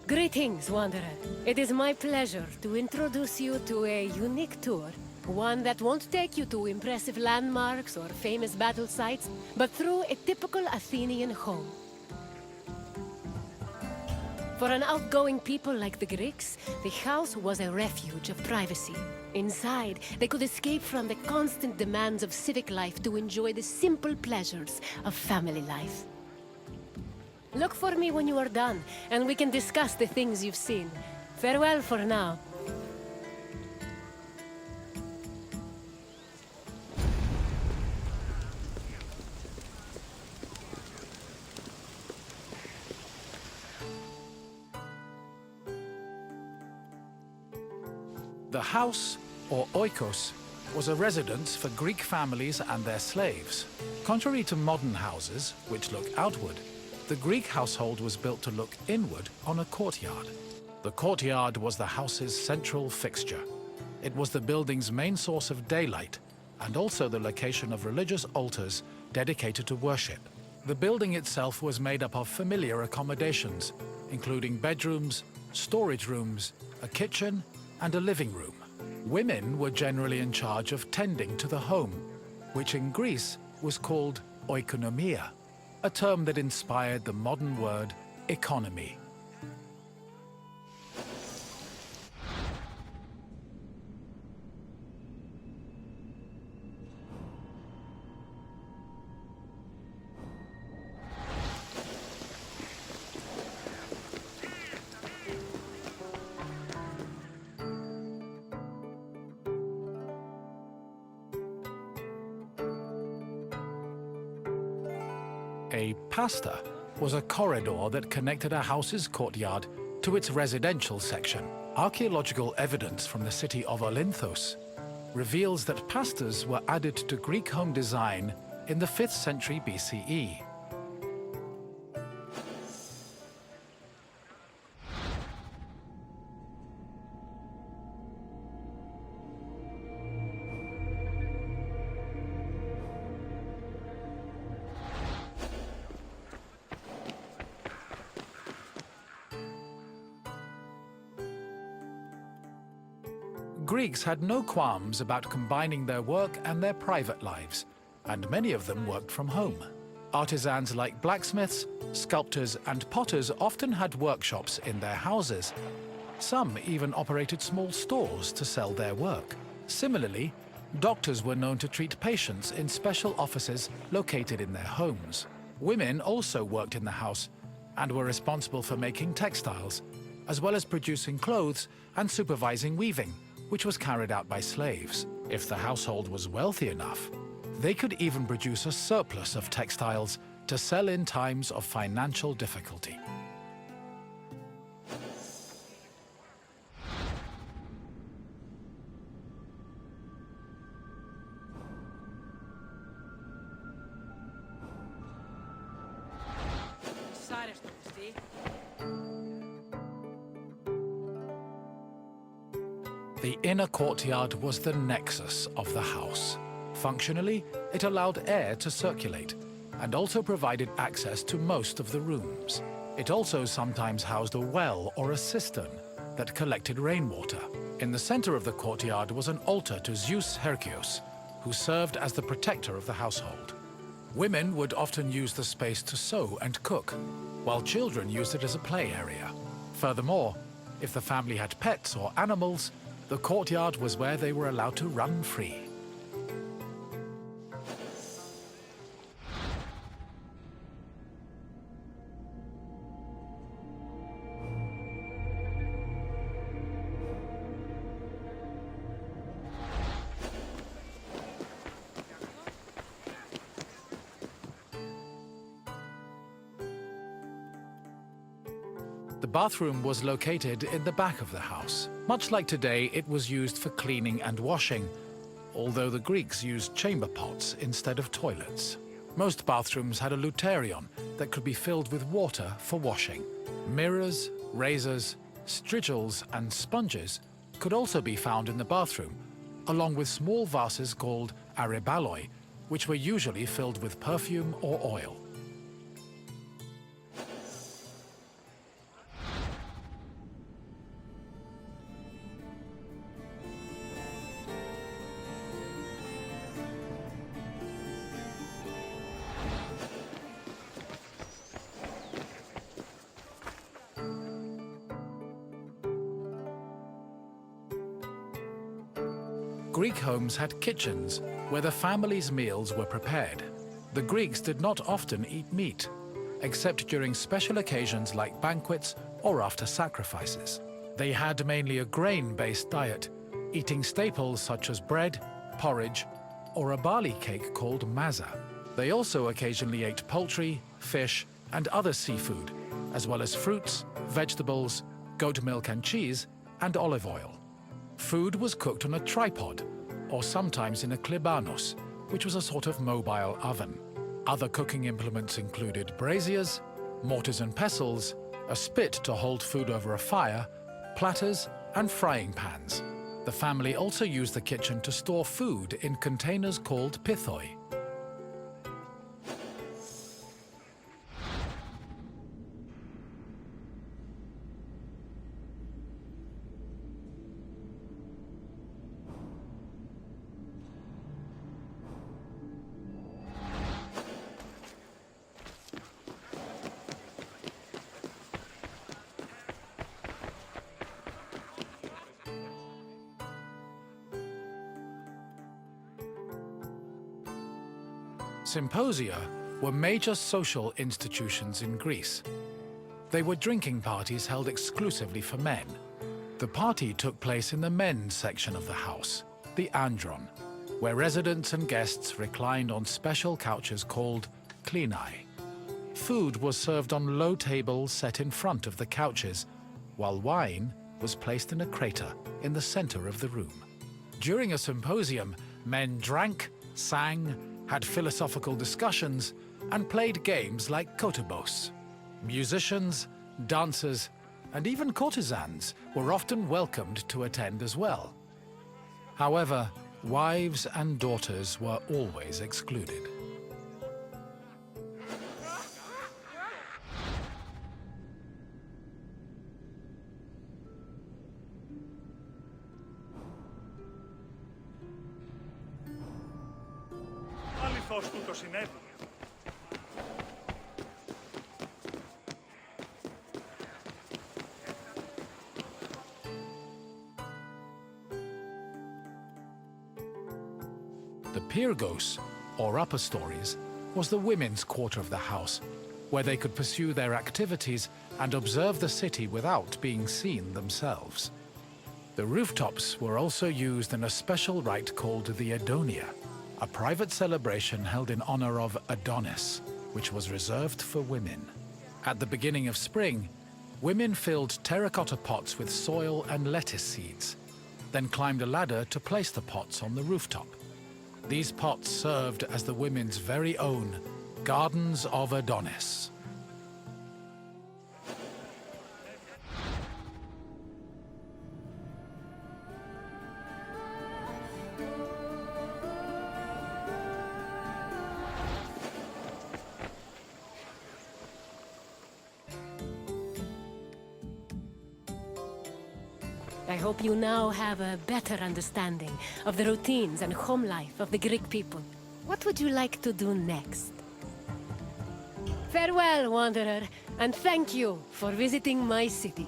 Greetings, Wanderer. It is my pleasure to introduce you to a unique tour. One that won't take you to impressive landmarks or famous battle sites, but through a typical Athenian home. For an outgoing people like the Greeks, the house was a refuge of privacy. Inside, they could escape from the constant demands of civic life to enjoy the simple pleasures of family life. Look for me when you are done, and we can discuss the things you've seen. Farewell for now. The house, or oikos, was a residence for Greek families and their slaves. Contrary to modern houses, which look outward, the Greek household was built to look inward on a courtyard. The courtyard was the house's central fixture. It was the building's main source of daylight, and also the location of religious altars dedicated to worship. The building itself was made up of familiar accommodations, including bedrooms, storage rooms, a kitchen, and a living room. Women were generally in charge of tending to the home, which in Greece was called oikonomia, a term that inspired the modern word economy. A pasta was a corridor that connected a house's courtyard to its residential section. Archaeological evidence from the city of Olynthos reveals that pastas were added to Greek home design in the 5th century BCE. Greeks had no qualms about combining their work and their private lives, and many of them worked from home. Artisans like blacksmiths, sculptors, and potters often had workshops in their houses. Some even operated small stores to sell their work. Similarly, doctors were known to treat patients in special offices located in their homes. Women also worked in the house and were responsible for making textiles, as well as producing clothes and supervising weaving, which was carried out by slaves. If the household was wealthy enough, they could even produce a surplus of textiles to sell in times of financial difficulty. The inner courtyard was the nexus of the house. Functionally, it allowed air to circulate and also provided access to most of the rooms. It also sometimes housed a well or a cistern that collected rainwater. In the center of the courtyard was an altar to Zeus Hercules, who served as the protector of the household. Women would often use the space to sew and cook, while children used it as a play area. Furthermore, if the family had pets or animals, the courtyard was where they were allowed to run free. The bathroom was located in the back of the house. Much like today, it was used for cleaning and washing, although the Greeks used chamber pots instead of toilets. Most bathrooms had a luterion that could be filled with water for washing. Mirrors, razors, strigils, and sponges could also be found in the bathroom, along with small vases called arebaloi, which were usually filled with perfume or oil. Greek homes had kitchens where the family's meals were prepared. The Greeks did not often eat meat, except during special occasions like banquets or after sacrifices. They had mainly a grain-based diet, eating staples such as bread, porridge, or a barley cake called maza. They also occasionally ate poultry, fish, and other seafood, as well as fruits, vegetables, goat milk and cheese, and olive oil. Food was cooked on a tripod, or sometimes in a klibanos, which was a sort of mobile oven. Other cooking implements included braziers, mortars and pestles, a spit to hold food over a fire, platters, and frying pans. The family also used the kitchen to store food in containers called pithoi. Symposia were major social institutions in Greece. They were drinking parties held exclusively for men. The party took place in the men's section of the house, the andron, where residents and guests reclined on special couches called klinai. Food was served on low tables set in front of the couches, while wine was placed in a crater in the center of the room. During a symposium, men drank, sang, had philosophical discussions, and played games like kotobos. Musicians, dancers, and even courtesans were often welcomed to attend as well. However, wives and daughters were always excluded. The Pyrgos, or upper stories, was the women's quarter of the house, where they could pursue their activities and observe the city without being seen themselves. The rooftops were also used in a special rite called the Adonia, a private celebration held in honor of Adonis, which was reserved for women. At the beginning of spring, women filled terracotta pots with soil and lettuce seeds, then climbed a ladder to place the pots on the rooftop. These pots served as the women's very own Gardens of Adonis. I hope you now have a better understanding of the routines and home life of the Greek people. What would you like to do next? Farewell, wanderer, and thank you for visiting my city.